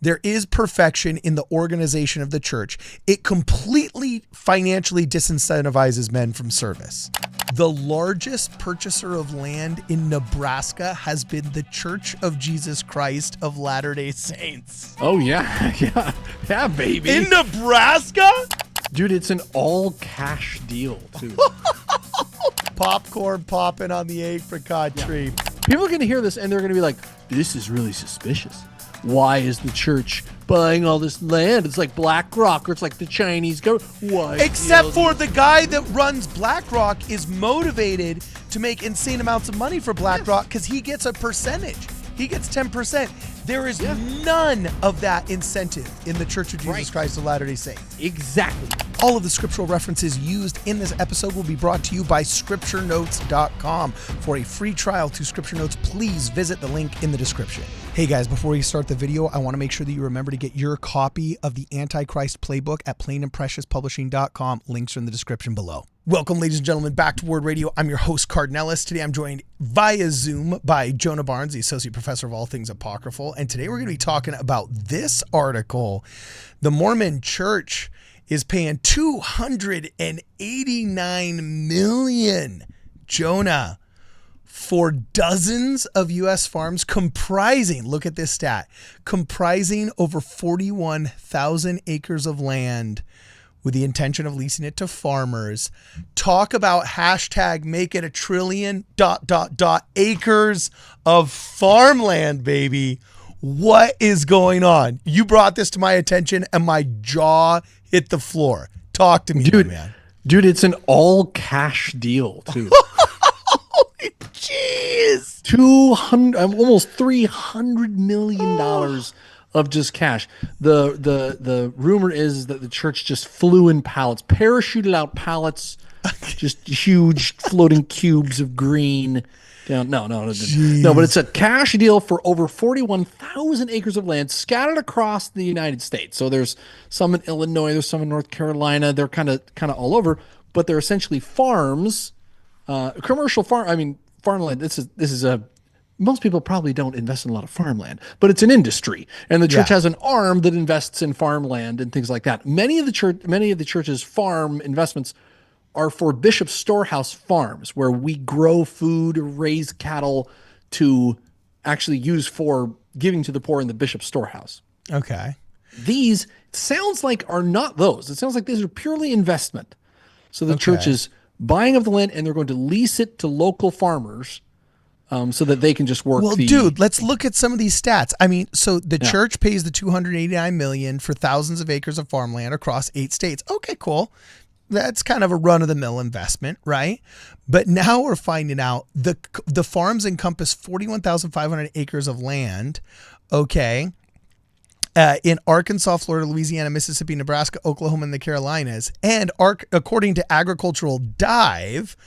There is perfection in the organization of the church. It completely financially disincentivizes men from service. The largest purchaser of land in Nebraska has been the Church of Jesus Christ of Latter-day Saints. Oh, yeah. Yeah, baby. In Nebraska? Dude, it's an all-cash deal, too. Popcorn popping on the apricot tree. People are going to hear this, and they're going to be like, this is really suspicious. Why is the church buying all this land? It's like BlackRock, or it's like the Chinese government. Why? Except for the guy that runs BlackRock is motivated to make insane amounts of money for BlackRock because he gets a percentage. He gets 10%. There is none of that incentive in the Church of Jesus Christ of Latter-day Saints. Exactly. All of the scriptural references used in this episode will be brought to you by scripturenotes.com. For a free trial to Scripture Notes, please visit the link in the description. Hey guys, before we start the video, I want to make sure that you remember to get your copy of the Antichrist Playbook at plainandpreciouspublishing.com. Links are in the description below. Welcome, ladies and gentlemen, back to Word Radio. I'm your host, Cardinellis. Today I'm joined via Zoom by Jonah Barnes, the Associate Professor of All Things Apocryphal. And today we're going to be talking about this article. The Mormon Church is paying $289 million, Jonah, for dozens of U.S. farms comprising, look at this stat, comprising over 41,000 acres of land with the intention of leasing it to farmers. Talk about hashtag make it a trillion ... acres of farmland, baby. What is going on? You brought this to my attention and my jaw hit the floor. Talk to me, man. Dude, it's an all cash deal too. Jeez. Almost $300 million of just cash. The rumor is that the church just flew in pallets, parachuted out pallets, just huge floating cubes of green. No, but it's a cash deal for over 41,000 acres of land scattered across the United States. So there's some in Illinois, there's some in North Carolina. They're kind of all over, but they're essentially farms, commercial farmland. This is a most people probably don't invest in a lot of farmland, but it's an industry, and the church has an arm that invests in farmland and things like that. Many of the church's farm investments are for Bishop Storehouse farms, where we grow food, raise cattle to actually use for giving to the poor in the Bishop Storehouse. Okay. These sounds like are not those. It sounds like these are purely investment. So the church is buying up the land, and they're going to lease it to local farmers so that they can just work. Well, dude, let's look at some of these stats. I mean, so the church pays the $289 million for thousands of acres of farmland across 8 states. Okay, cool. That's kind of a run-of-the-mill investment, right? But now we're finding out the farms encompass 41,500 acres of land, okay, in Arkansas, Florida, Louisiana, Mississippi, Nebraska, Oklahoma, and the Carolinas. And according to Agricultural Dive,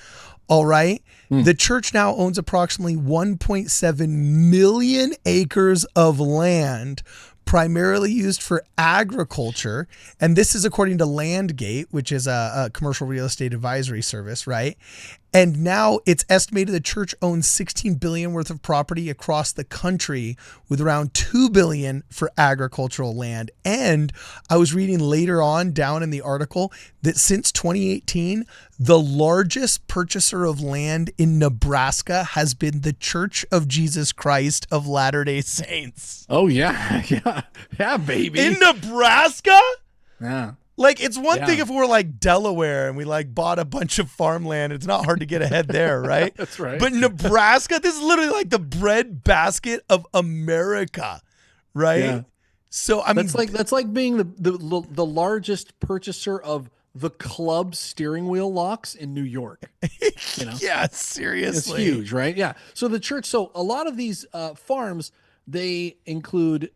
all right, the church now owns approximately 1.7 million acres of land, primarily used for agriculture. And this is according to Landgate, which is a commercial real estate advisory service, right? And now it's estimated the church owns $16 billion worth of property across the country, with around $2 billion for agricultural land. And I was reading later on down in the article that since 2018, the largest purchaser of land in Nebraska has been the Church of Jesus Christ of Latter-day Saints. Oh, yeah, baby. In Nebraska? Yeah. Like, it's one thing if we're like Delaware and we like bought a bunch of farmland. It's not hard to get ahead there, right? That's right. But Nebraska, this is literally like the bread basket of America, right? Yeah. So I mean, that's like being the largest purchaser of the club steering wheel locks in New York. You know? Yeah, seriously, it's huge, right? Yeah. So the church. So a lot of these farms, they include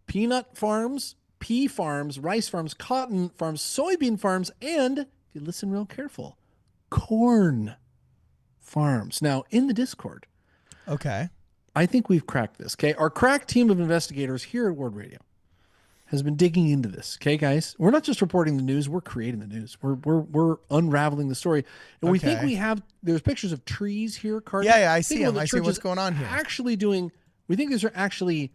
peanut farms, pea farms, rice farms, cotton farms, soybean farms, and, if you listen real careful, corn farms. Now, in the Discord, okay, I think we've cracked this, okay? Our crack team of investigators here at Word Radio has been digging into this, okay, guys? We're not just reporting the news, we're creating the news. We're unraveling the story. And we think there's pictures of trees here, Carter. Yeah, I see them. I see what's going on here. We think these are actually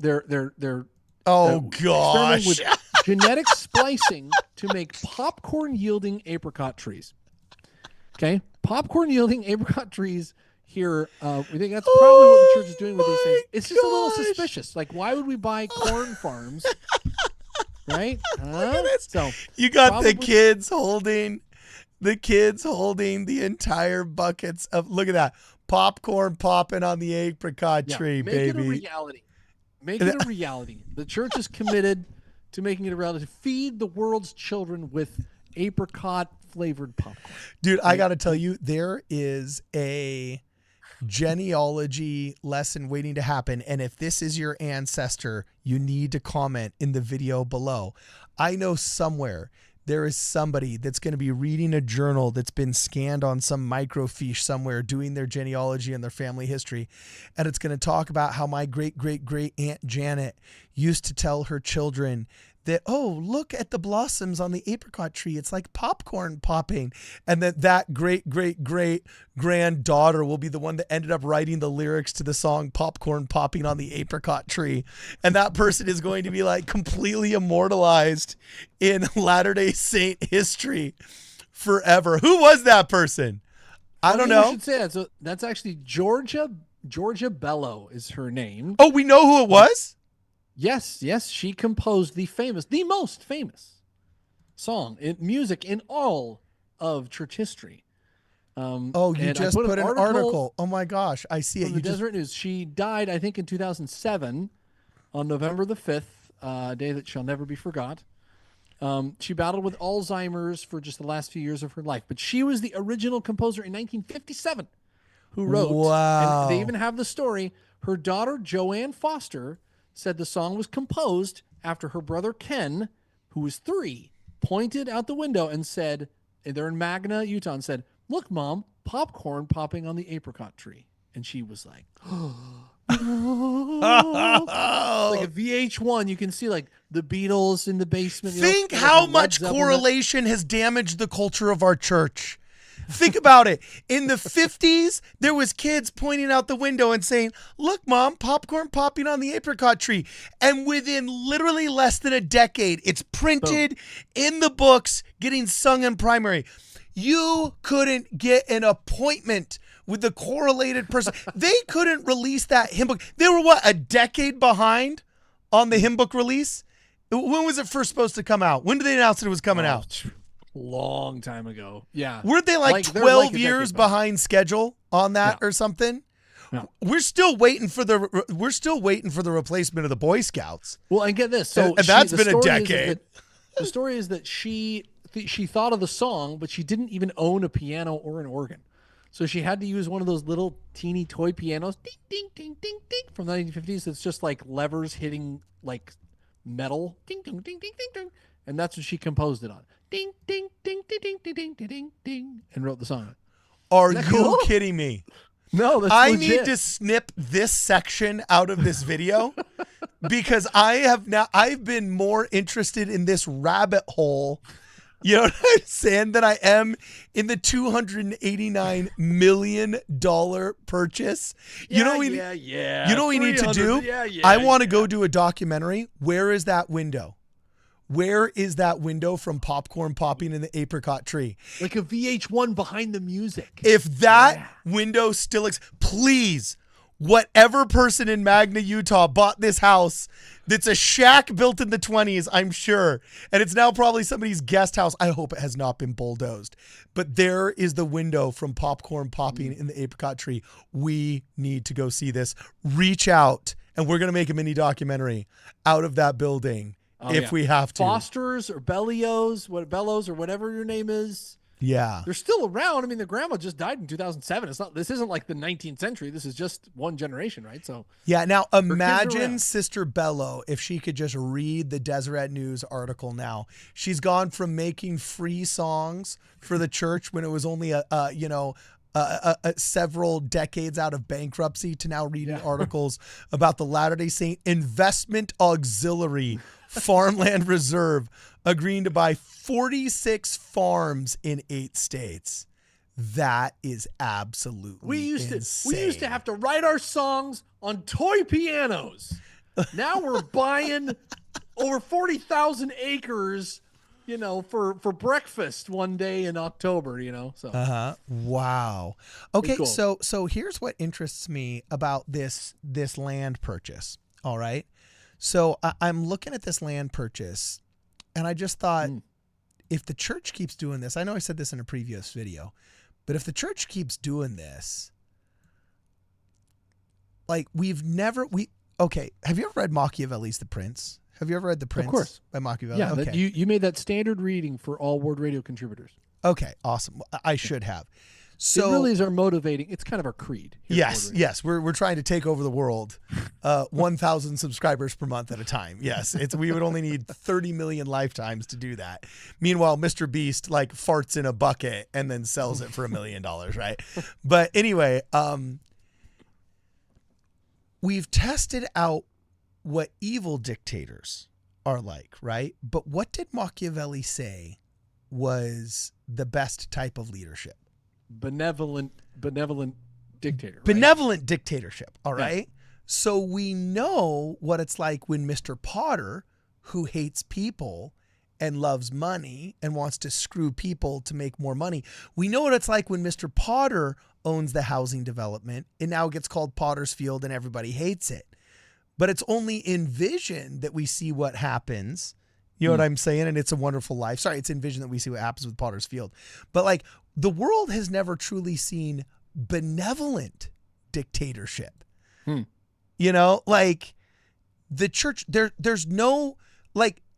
they're Oh experimenting gosh. with genetic splicing to make popcorn yielding apricot trees. Okay, popcorn yielding apricot trees. Here, we think that's probably what the church is doing with these things. It's just a little suspicious. Like, why would we buy corn farms? Right? Look at this. So You got the kids holding the entire buckets of, look at that, popcorn popping on the apricot tree, make baby. It a reality. Make it a reality. The church is committed to making it a reality. Feed the world's children with apricot flavored popcorn. Dude, I got to tell you, there is a genealogy lesson waiting to happen. And if this is your ancestor, you need to comment in the video below. I know somewhere there is somebody that's going to be reading a journal that's been scanned on some microfiche somewhere, doing their genealogy and their family history. And it's going to talk about how my great, great, great Aunt Janet used to tell her children that, oh, look at the blossoms on the apricot tree. It's like popcorn popping. And that great, great, great granddaughter will be the one that ended up writing the lyrics to the song Popcorn Popping on the Apricot Tree. And that person is going to be like completely immortalized in Latter-day Saint history forever. Who was that person? I don't know. You should say that. So that's actually Georgia Bello is her name. Oh, we know who it was? Yes, she composed the most famous song in music in all of church history. You just put an article. Oh my gosh, I see it. From the Deseret News. She died, I think, in 2007 on November the 5th, a day that shall never be forgot. She battled with Alzheimer's for just the last few years of her life, but she was the original composer in 1957 who wrote. Wow. And they even have the story. Her daughter, Joanne Foster, said the song was composed after her brother Ken, who was 3, pointed out the window and said, they're in Magna, Utah, and said, "Look, Mom, popcorn popping on the apricot tree." And she was like, like a VH1. You can see like the Beatles in the basement. Think how much correlation has damaged the culture of our church. Think about it. In the 50s, there was kids pointing out the window and saying, "Look, Mom, popcorn popping on the apricot tree." And within literally less than a decade, it's printed in the books, getting sung in primary. You couldn't get an appointment with the correlated person. They couldn't release that hymn book. They were, a decade behind on the hymn book release? When was it first supposed to come out? When did they announce that it was coming out? Long time ago. Yeah. Weren't they like 12 years behind schedule on that or something? No. We're still waiting for the replacement of the Boy Scouts. Well, and get this. So that's been a decade. The story is that she thought of the song, but she didn't even own a piano or an organ. So she had to use one of those little teeny toy pianos, ding, ding, ding, ding, ding, from the 1950s. It's just like levers hitting like metal, ding, ding, ding, ding, ding, ding. And that's what she composed it on. Ding, ding, ding, ding, ding, ding, ding, ding, ding, and wrote the song. Are you kidding me? No, that's I legit. need to snip this section out of this video because I've been more interested in this rabbit hole, you know what I'm saying, than I am in the $289 million purchase. You know what we need to do? I want to go do a documentary. Where is that window? Where is that window from popcorn popping in the apricot tree? Like a VH1 behind the music. If that window still exists, please, whatever person in Magna, Utah bought this house that's a shack built in the 20s, I'm sure, and it's now probably somebody's guest house. I hope it has not been bulldozed. But there is the window from popcorn popping in the apricot tree. We need to go see this. Reach out, and we're going to make a mini documentary out of that building. If we have to. Fosters or Bellows or whatever your name is. Yeah. They're still around. I mean, the grandma just died in 2007. This isn't like the 19th century. This is just one generation, right? So yeah. Now imagine Sister Bello if she could just read the Deseret News article now. She's gone from making free songs for the church when it was only several decades out of bankruptcy to now reading articles about the Latter-day Saint Investment Auxiliary Farmland Reserve agreeing to buy 46 farms in 8 states. That is absolutely insane. We used to have to write our songs on toy pianos. Now we're buying over 40,000 acres, for breakfast one day in October, so. Wow. Okay. Cool. So here's what interests me about this land purchase. All right. So I'm looking at this land purchase and I just thought, if the church keeps doing this, I know I said this in a previous video, but if the church keeps doing this, like okay. Have you ever read Machiavelli's The Prince? Have you ever read The Prince? Of course. By Machiavelli? Yeah, okay. you made that standard reading for all Word Radio contributors. Okay, awesome. I should have. So it really is our motivating. It's kind of our creed. Yes. We're trying to take over the world, 1,000 subscribers per month at a time. Yes, we would only need 30 million lifetimes to do that. Meanwhile, Mr. Beast farts in a bucket and then sells it for $1 million, right? But anyway, we've tested out what evil dictators are like, right? But what did Machiavelli say was the best type of leadership? Benevolent dictator. Right? Benevolent dictatorship. All right. Yeah. So we know what it's like when Mr. Potter, who hates people and loves money and wants to screw people to make more money. We know what it's like when Mr. Potter owns the housing development and now it gets called Potter's Field and everybody hates it. But it's only in Vision that we see what happens. You know what I'm saying? And It's a Wonderful Life. Sorry, it's in Vision that we see what happens with Potter's Field. But the world has never truly seen benevolent dictatorship. The church, there's no,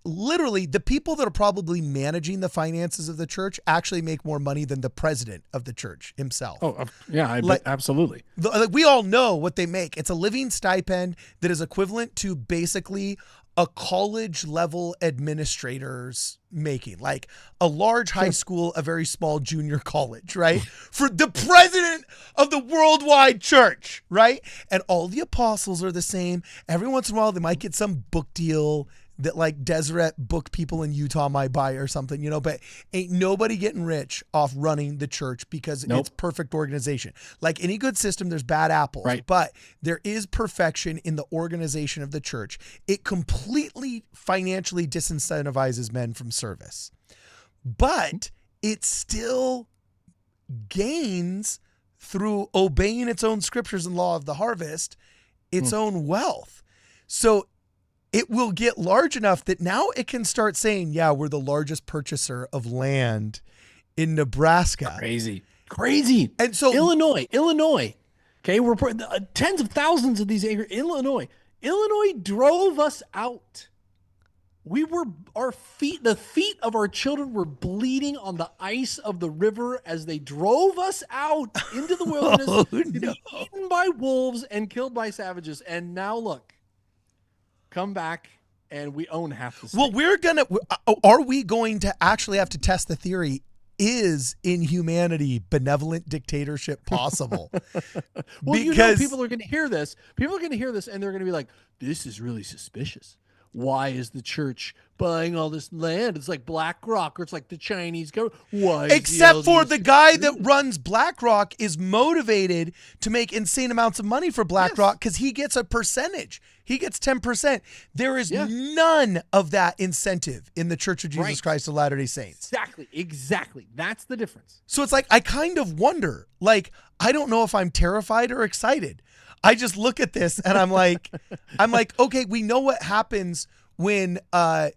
literally the people that are probably managing the finances of the church actually make more money than the president of the church himself. Oh, yeah, absolutely. We all know what they make. It's a living stipend that is equivalent to basically a college level administrator's making, like a large high school, a very small junior college, right? For the president of the worldwide church, right? And all the apostles are the same. Every once in a while, they might get some book deal that Deseret book people in Utah might buy or something, but ain't nobody getting rich off running the church because it's perfect organization. Like any good system, there's bad apples, right? But there is perfection in the organization of the church. It completely financially disincentivizes men from service, but it still gains through obeying its own scriptures and law of the harvest, its own wealth. So it will get large enough that now it can start saying, yeah, we're the largest purchaser of land in Nebraska. Crazy. And so Illinois. Okay. We're tens of thousands of these acres. Illinois drove us out. The feet of our children were bleeding on the ice of the river as they drove us out into the wilderness to be eaten by wolves and killed by savages. And now look. Come back and we own half the state. Well, are we going to actually have to test the theory? Is inhumanity, benevolent dictatorship possible? Because people are going to hear this. People are going to hear this and they're going to be like, this is really suspicious. Why is the church buying all this land? It's like BlackRock or it's like the Chinese government. Why? Except for the guy that runs BlackRock is motivated to make insane amounts of money for BlackRock because he gets a percentage. He gets 10%. There is none of that incentive in the Church of Jesus Christ of Latter-day Saints. Exactly. That's the difference. So it's I kind of wonder, I don't know if I'm terrified or excited. I just look at this and I'm like, okay, we know what happens when the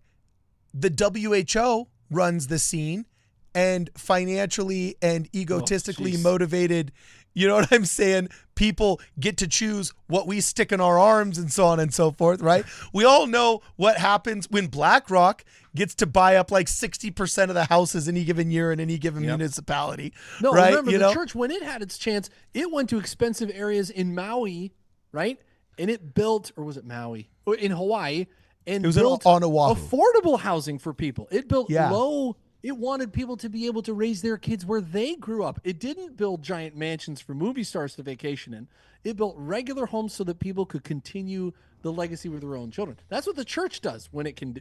WHO runs the scene and financially and egotistically motivated, you know what I'm saying? People get to choose what we stick in our arms and so on and so forth, right? We all know what happens when BlackRock gets to buy up 60% of the houses any given year in any given municipality. No, right? Remember, the church, when it had its chance, it went to expensive areas in Maui, right? And it built, or was it Maui? In Hawaii. And it was built on Oahu. Affordable housing for people. It built low. It wanted people to be able to raise their kids where they grew up. It didn't build giant mansions for movie stars to vacation in. It built regular homes so that people could continue the legacy with their own children. That's what the church does when it can.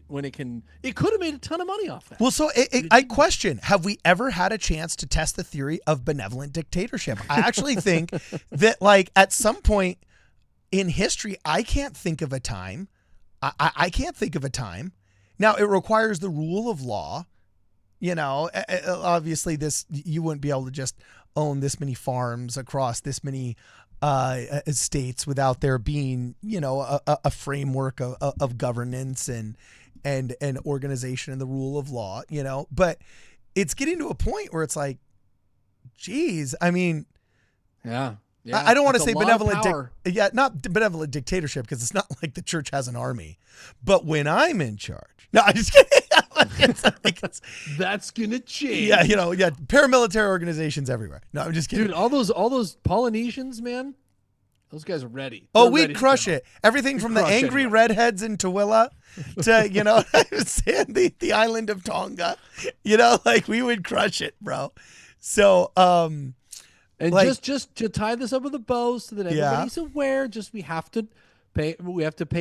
It could have made a ton of money off that. Well, so I question, have we ever had a chance to test the theory of benevolent dictatorship? I actually think that at some point in history, I can't think of a time. I can't think of a time. Now, it requires the rule of law. Obviously, you wouldn't be able to just own this many farms across this many states without there being, a framework of governance and organization and the rule of law, But it's getting to a point where it's like, geez, I mean, yeah. I don't want to say benevolent, not benevolent dictatorship, because it's not like the church has an army. But when I'm in charge, no, I'm just kidding. That's gonna change. Yeah, paramilitary organizations everywhere. No, I'm just kidding. Dude, all those Polynesians, man, those guys are ready. Oh, we'd crush it. Everything from the angry redheads in Tooele to the island of Tonga. We would crush it, bro. So, and just to tie this up with a bow so that everybody's aware, we have to pay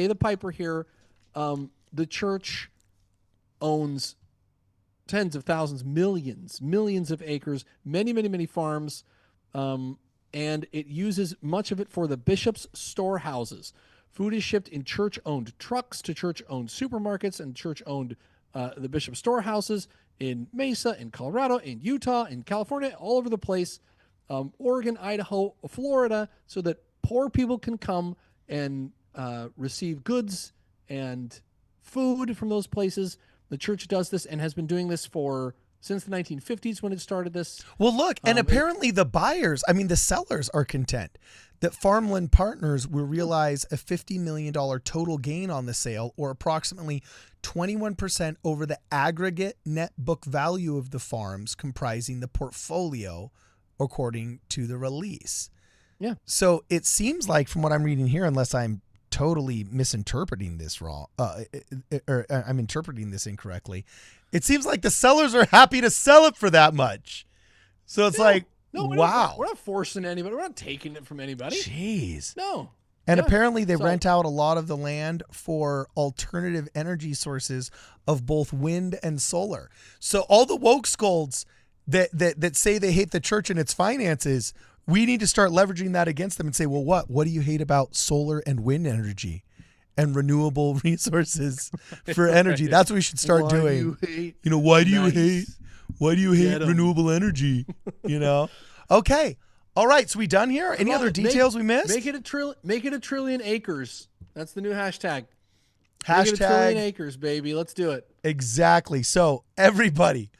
the piper here. The church owns tens of thousands, millions of acres, many farms, and it uses much of it for the bishop's storehouses. Food is shipped in church-owned trucks to church-owned supermarkets and church-owned the bishop's storehouses in Mesa, in Colorado, in Utah, in California, all over the place. Oregon, Idaho, Florida, so that poor people can come and receive goods and food from those places. The church does this and has been doing this since the 1950s when it started this. Well, look, and apparently the sellers are content that Farmland partners will realize a $50 million total gain on the sale, or approximately 21% over the aggregate net book value of the farms comprising the portfolio, according to the release. Yeah. So it seems like, from what I'm reading here, unless I'm totally misinterpreting this wrong, or I'm interpreting this incorrectly, it seems like the sellers are happy to sell it for that much. So it's wow. We're not forcing anybody. We're not taking it from anybody. Jeez. No. And apparently they rent out a lot of the land for alternative energy sources of both wind and solar. So all the woke scolds that say they hate the church and its finances, we need to start leveraging that against them and say, well, what do you hate about solar and wind energy and renewable resources for energy? That's what we should start doing. Why do you hate renewable energy? Okay. All right. So we done here? Any other details we missed? Make it a trillion acres. That's the new hashtag. Hashtag make it a trillion acres, baby. Let's do it. Exactly. So everybody,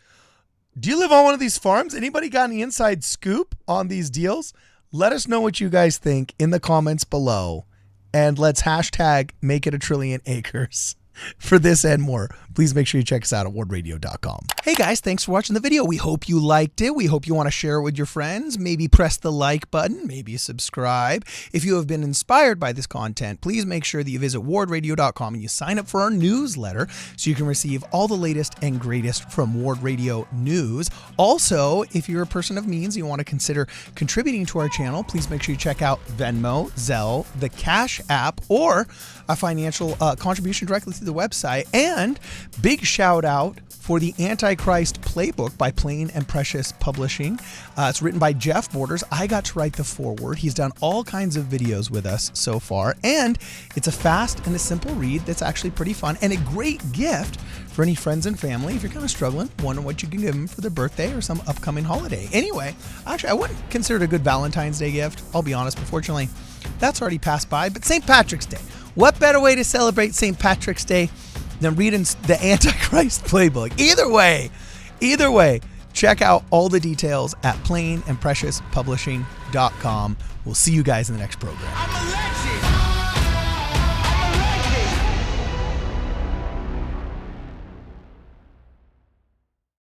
do you live on one of these farms? Anybody got any inside scoop on these deals? Let us know what you guys think in the comments below. And let's hashtag make it a trillion acres for this and more. Please make sure you check us out at wardradio.com. Hey guys, thanks for watching the video. We hope you liked it. We hope you want to share it with your friends. Maybe press the like button, maybe subscribe. If you have been inspired by this content, please make sure that you visit wardradio.com and you sign up for our newsletter so you can receive all the latest and greatest from Ward Radio News. Also, if you're a person of means and you want to consider contributing to our channel, please make sure you check out Venmo, Zelle, the Cash App, or a financial contribution directly through the website. And big shout out for the Antichrist Playbook by Plain and Precious Publishing. It's written by Jeff Borders. I got to write the foreword. He's done all kinds of videos with us so far, and it's a fast and a simple read that's actually pretty fun and a great gift for any friends and family if you're kind of struggling, wondering what you can give them for their birthday or some upcoming holiday. Anyway, actually, I wouldn't consider it a good Valentine's Day gift. I'll be honest, unfortunately, that's already passed by. But St. Patrick's Day. What better way to celebrate St. Patrick's Day than reading the Antichrist Playbook? Either way, check out all the details at plainandpreciouspublishing.com. We'll see you guys in the next program.